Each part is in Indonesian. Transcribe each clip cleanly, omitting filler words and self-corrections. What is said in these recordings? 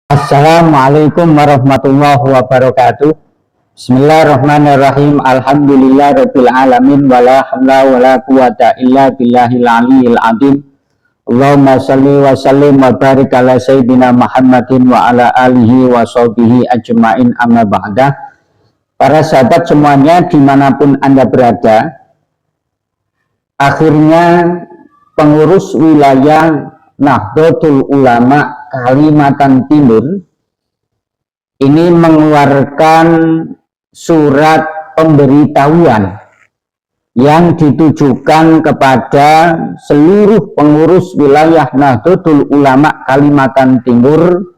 Assalamualaikum warahmatullahi wabarakatuh. Bismillahirrahmanirrahim. Alhamdulillahirabbil alamin wala haula wala quwata illa billahil aliyil azim. Allahumma shalli wa sallim wa barik ala sayyidina Muhammadin wa ala alihi wa sahbihi ajmain, amma ba'da. Para sahabat semuanya dimanapun Anda berada, akhirnya pengurus wilayah Nahdlatul Ulama Kalimantan Timur ini mengeluarkan surat pemberitahuan yang ditujukan kepada seluruh pengurus wilayah Nahdlatul Ulama Kalimantan Timur,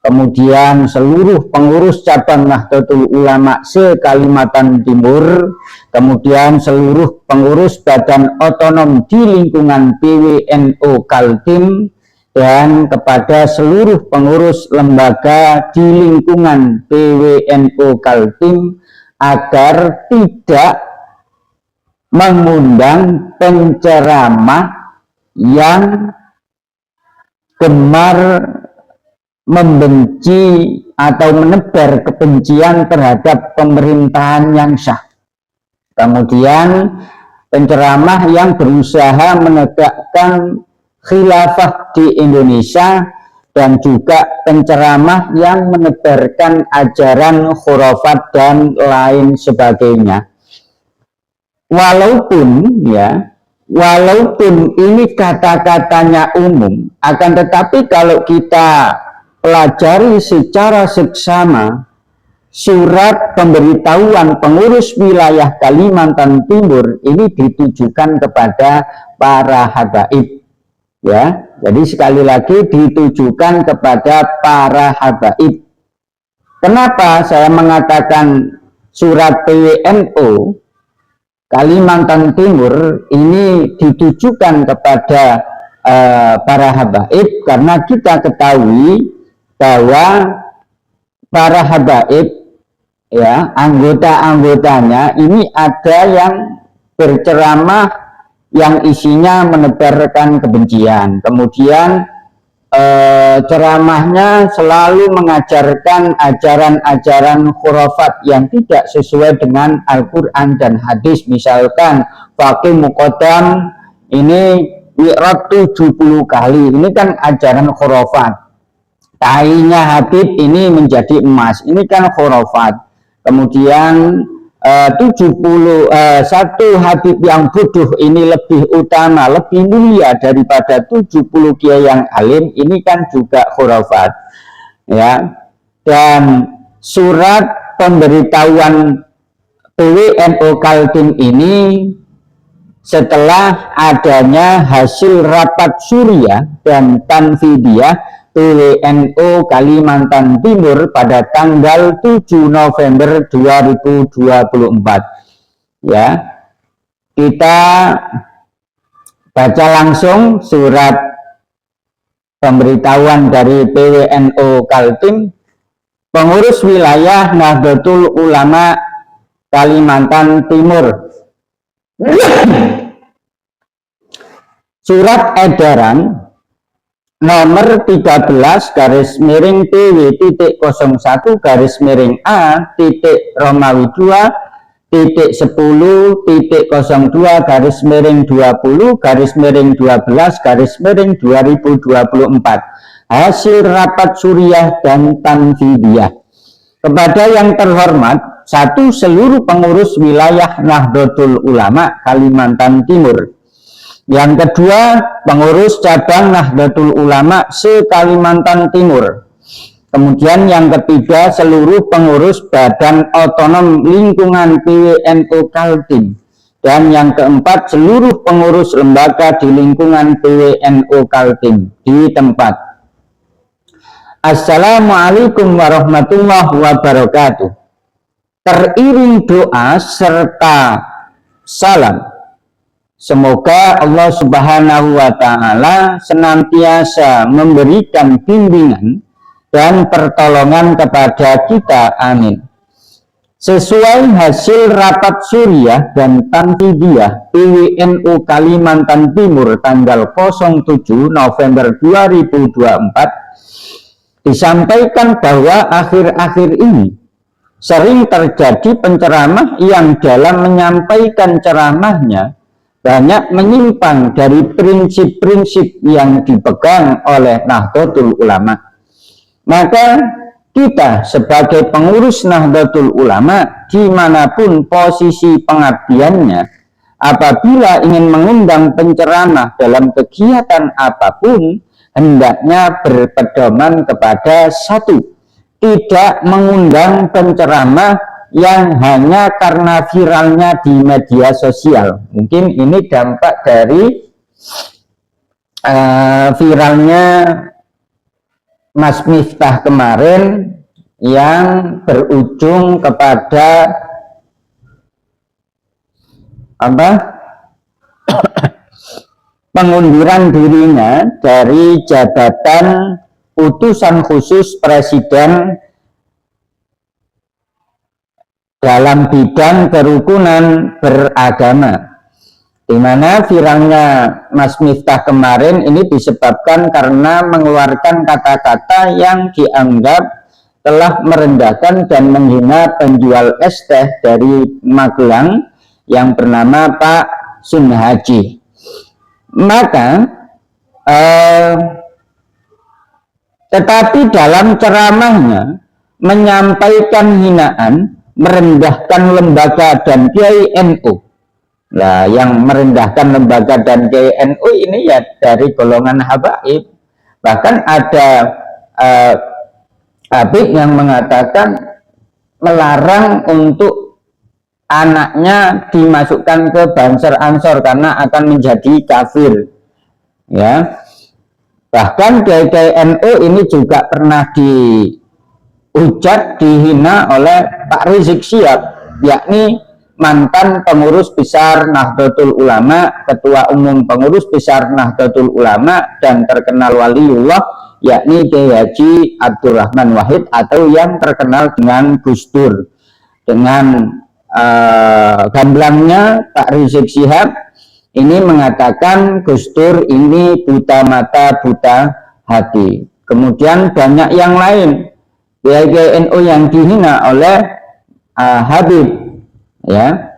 kemudian seluruh pengurus cabang Nahdlatul Ulama se-Kalimantan Timur, kemudian seluruh pengurus badan otonom di lingkungan PWNO Kaltim, dan kepada seluruh pengurus lembaga di lingkungan PWNO Kaltim agar tidak mengundang penceramah yang gemar membenci atau menebar kebencian terhadap pemerintahan yang sah. Kemudian penceramah yang berusaha menegakkan khilafah di Indonesia, dan juga penceramah yang menebarkan ajaran khurafat dan lain sebagainya. Walaupun ini kata-katanya umum, akan tetapi kalau kita pelajari secara seksama surat pemberitahuan pengurus wilayah Kalimantan Timur ini ditujukan kepada para habaib. Ya, jadi sekali lagi ditujukan kepada para habaib. Kenapa saya mengatakan surat PWNO Kalimantan Timur ini ditujukan kepada para habaib? Karena kita ketahui bahwa para habaib, ya, anggota-anggotanya ini ada yang berceramah yang isinya menebarkan kebencian, kemudian ceramahnya selalu mengajarkan ajaran-ajaran khurafat yang tidak sesuai dengan Al-Quran dan hadis. Misalkan Faqih Muqaddam ini wi'rad 70 kali, ini kan ajaran khurafat. Tainya Habib ini menjadi emas, ini kan khurafat. Kemudian 71 Habib yang bodoh ini lebih utama, lebih mulia daripada 70 kiai yang alim, ini kan juga khurafat, ya. Dan surat pemberitahuan PWNO Kaltim ini setelah adanya hasil rapat Suriah dan Tanfidiyah PWNO Kalimantan Timur pada tanggal 7 November 2024. Ya, kita baca langsung surat pemberitahuan dari PWNO Kaltim, pengurus wilayah Nahdlatul Ulama Kalimantan Timur. Surat edaran nomor 13/TW.02/TT-1/20/12/2024 hasil rapat Suriah dan Tanfidiyah. Kepada yang terhormat, satu, seluruh pengurus wilayah Nahdlatul Ulama Kalimantan Timur. Yang kedua, pengurus cabang Nahdlatul Ulama se-Kalimantan Timur. Kemudian yang ketiga, seluruh pengurus badan otonom lingkungan PWNO Kaltim. Dan yang keempat, seluruh pengurus lembaga di lingkungan PWNO Kaltim di tempat. Assalamualaikum warahmatullahi wabarakatuh. Teriring doa serta salam, semoga Allah Subhanahu wa Ta'ala senantiasa memberikan bimbingan dan pertolongan kepada kita. Amin. Sesuai hasil rapat Suriah dan Tanfidiyah PWNO Kalimantan Timur tanggal 07 November 2024, disampaikan bahwa akhir-akhir ini sering terjadi penceramah yang dalam menyampaikan ceramahnya banyak menyimpang dari prinsip-prinsip yang dipegang oleh Nahdlatul Ulama. Maka kita sebagai pengurus Nahdlatul Ulama dimanapun posisi pengabdiannya, apabila ingin mengundang penceramah dalam kegiatan apapun, hendaknya berpedoman kepada satu, tidak mengundang penceramah yang hanya karena viralnya di media sosial. Mungkin ini dampak dari viralnya Mas Miftah kemarin yang berujung kepada pengunduran dirinya dari jabatan utusan khusus Presiden dalam bidang kerukunan beragama, di mana viralnya Mas Miftah kemarin ini disebabkan karena mengeluarkan kata-kata yang dianggap telah merendahkan dan menghina penjual es teh dari Magelang yang bernama Pak Sunhaji. Maka tetapi dalam ceramahnya menyampaikan hinaan, merendahkan lembaga dan Kiai NU. Nah, yang merendahkan lembaga dan Kiai NU ini ya dari golongan habaib. Bahkan ada habib yang mengatakan melarang untuk anaknya dimasukkan ke Banser Ansor karena akan menjadi kafir. Ya. Bahkan Kiai NU ini juga pernah dihujat, dihina oleh Pak Rizik Syihab, yakni mantan pengurus besar Nahdlatul Ulama, ketua umum pengurus besar Nahdlatul Ulama dan terkenal waliullah, yakni Kiai Haji Abdurrahman Wahid atau yang terkenal dengan Gus Dur. Dengan gamblangnya Pak Rizik Syihab ini mengatakan Gus Dur ini buta mata, buta hati. Kemudian banyak yang lain, Kiai NU yang dihina oleh Habib, ya.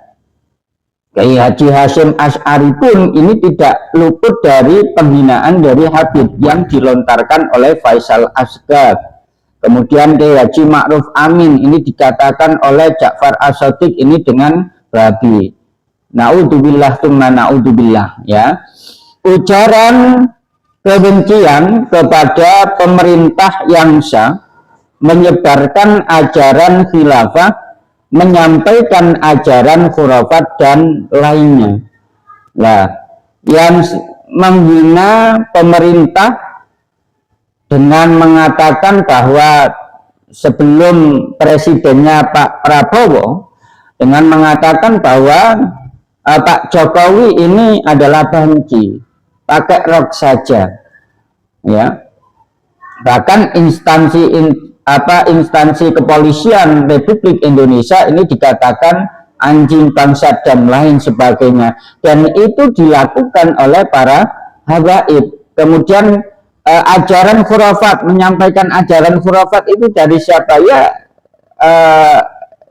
Kiai Haji Hasyim Asy'ari pun ini tidak luput dari penghinaan dari Habib yang dilontarkan oleh Faisal Asgar. Kemudian Kiai Haji Ma'ruf Amin ini dikatakan oleh Ja'far As-Shadiq ini dengan babi. Naudzubillah tsumma naudzubillah, ya. Ujaran kebencian kepada pemerintah yang sah, menyebarkan ajaran khilafah, menyampaikan ajaran khurafat dan lainnya. Nah, yang menghina pemerintah dengan mengatakan bahwa sebelum presidennya Pak Prabowo dengan mengatakan bahwa Pak Jokowi ini adalah banci, pakai rok saja, ya. Bahkan instansi kepolisian Republik Indonesia ini dikatakan anjing bangsa dan lain sebagainya, dan itu dilakukan oleh para habaib. Kemudian ajaran khurafat, menyampaikan ajaran khurafat itu dari siapa? Ya,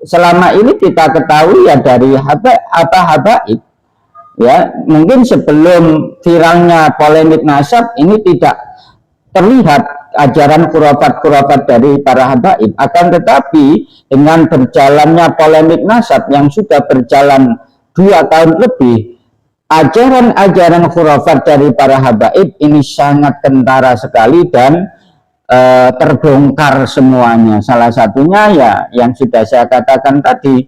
selama ini kita ketahui ya dari habaib, ya. Mungkin sebelum viralnya polemik nasab ini tidak terlihat ajaran khurafat dari para habaib, akan tetapi dengan berjalannya polemik nasab yang sudah berjalan 2 tahun lebih, ajaran-ajaran khurafat dari para habaib ini sangat kentara sekali dan terbongkar semuanya. Salah satunya ya yang sudah saya katakan tadi,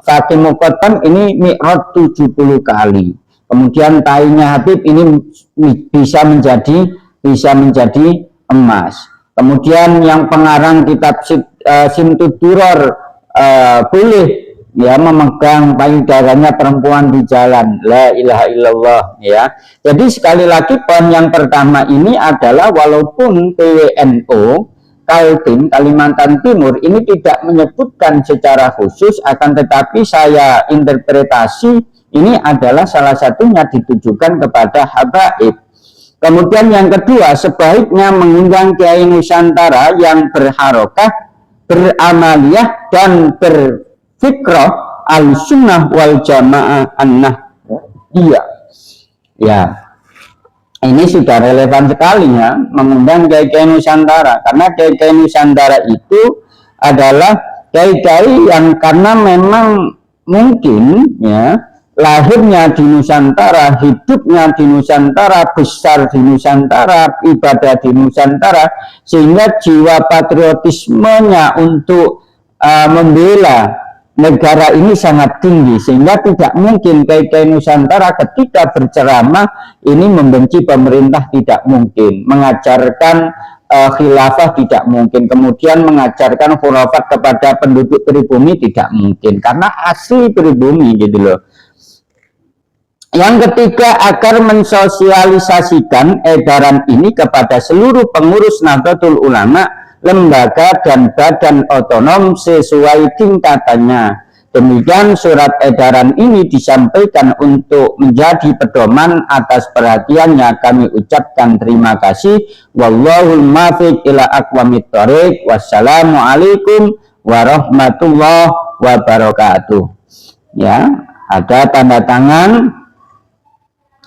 Fakih Muqaddam ini mi'rad 70 kali. Kemudian tainya Habib ini bisa menjadi emas. Kemudian yang pengarang kitab Simtud Duror boleh ya memegang payudaranya perempuan di jalan, la ilaha illallah, ya. Jadi sekali lagi poin yang pertama ini adalah walaupun PWNU Kaltim Kalimantan Timur ini tidak menyebutkan secara khusus, akan tetapi saya interpretasi ini adalah salah satunya ditujukan kepada habaib. Kemudian yang kedua, sebaiknya mengundang Kiai Nusantara yang berharokah, beramaliyah, dan berfikrah al-sunnah wal jamaah an-nahdiyah. Ya, ini sudah relevan sekali ya, mengundang Kiai Nusantara, karena Kiai Nusantara itu adalah kiai-kiai yang karena memang mungkin ya lahirnya di Nusantara, hidupnya di Nusantara, besar di Nusantara, ibadah di Nusantara, sehingga jiwa patriotismenya untuk membela negara ini sangat tinggi, sehingga tidak mungkin kiai-kiai Nusantara ketika berceramah ini membenci pemerintah, tidak mungkin, mengajarkan khilafah tidak mungkin, kemudian mengajarkan khurafat kepada penduduk pribumi tidak mungkin, karena asli pribumi gitu loh. Yang ketiga, agar mensosialisasikan edaran ini kepada seluruh pengurus Nahdlatul Ulama, lembaga dan badan otonom sesuai tingkatannya. Demikian surat edaran ini disampaikan untuk menjadi pedoman. Atas perhatiannya kami ucapkan terima kasih. Wallahul muwaffiq ila aqwamit thoriq. Wassalamualaikum warahmatullahi wabarakatuh. Ya, ada tanda tangan.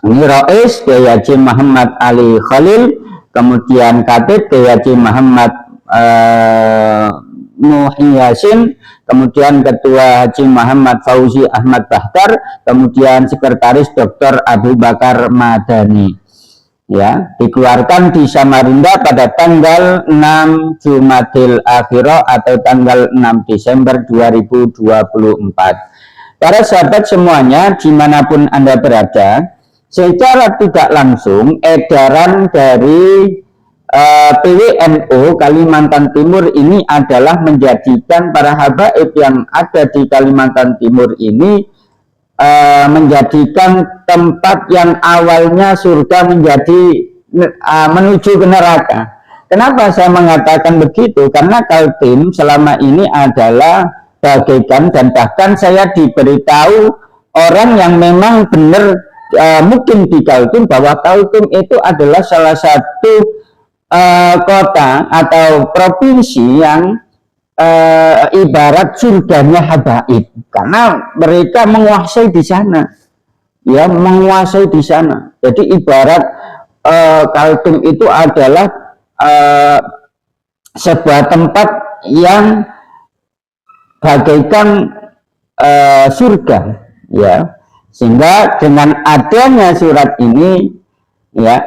Ini Rais Kiai Haji Muhammad Ali Khalil, kemudian Katib Kiai Haji Muhammad Muhi Yasin, kemudian Ketua Haji Muhammad Fauzi Ahmad Bahtar, kemudian Sekretaris Dr. Abu Bakar Madani. Ya, dikeluarkan di Samarinda pada tanggal 6 Jumadil Akhirah atau tanggal 6 Desember 2024. Para sahabat semuanya, dimanapun Anda berada, secara tidak langsung edaran dari PWNU Kalimantan Timur ini adalah menjadikan para habaib yang ada di Kalimantan Timur ini menjadikan tempat yang awalnya surga menjadi menuju ke neraka. Kenapa saya mengatakan begitu? Karena Kaltim selama ini adalah bagaikan, dan bahkan saya diberitahu orang yang memang benar mungkin di Kaltim, bahwa Kaltim itu adalah salah satu kota atau provinsi yang ibarat surganya habaib, karena mereka menguasai di sana, ya, menguasai di sana. Jadi ibarat Kaltim itu adalah sebuah tempat yang bagaikan surga, ya. Sehingga dengan adanya surat ini, ya,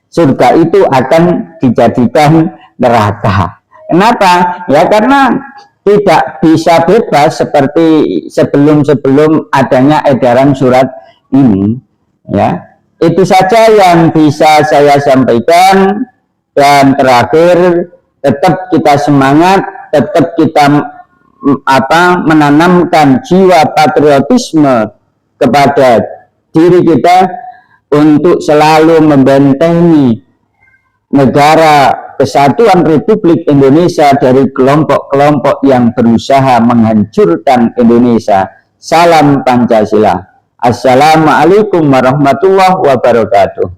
surga itu akan dijadikan neraka. Kenapa? Ya karena tidak bisa bebas seperti sebelum adanya edaran surat ini. Ya, itu saja yang bisa saya sampaikan. Dan terakhir, tetap kita semangat, tetap kita menanamkan jiwa patriotisme kepada diri kita untuk selalu membentengi negara Kesatuan Republik Indonesia dari kelompok-kelompok yang berusaha menghancurkan Indonesia. Salam Pancasila. Assalamualaikum warahmatullahi wabarakatuh.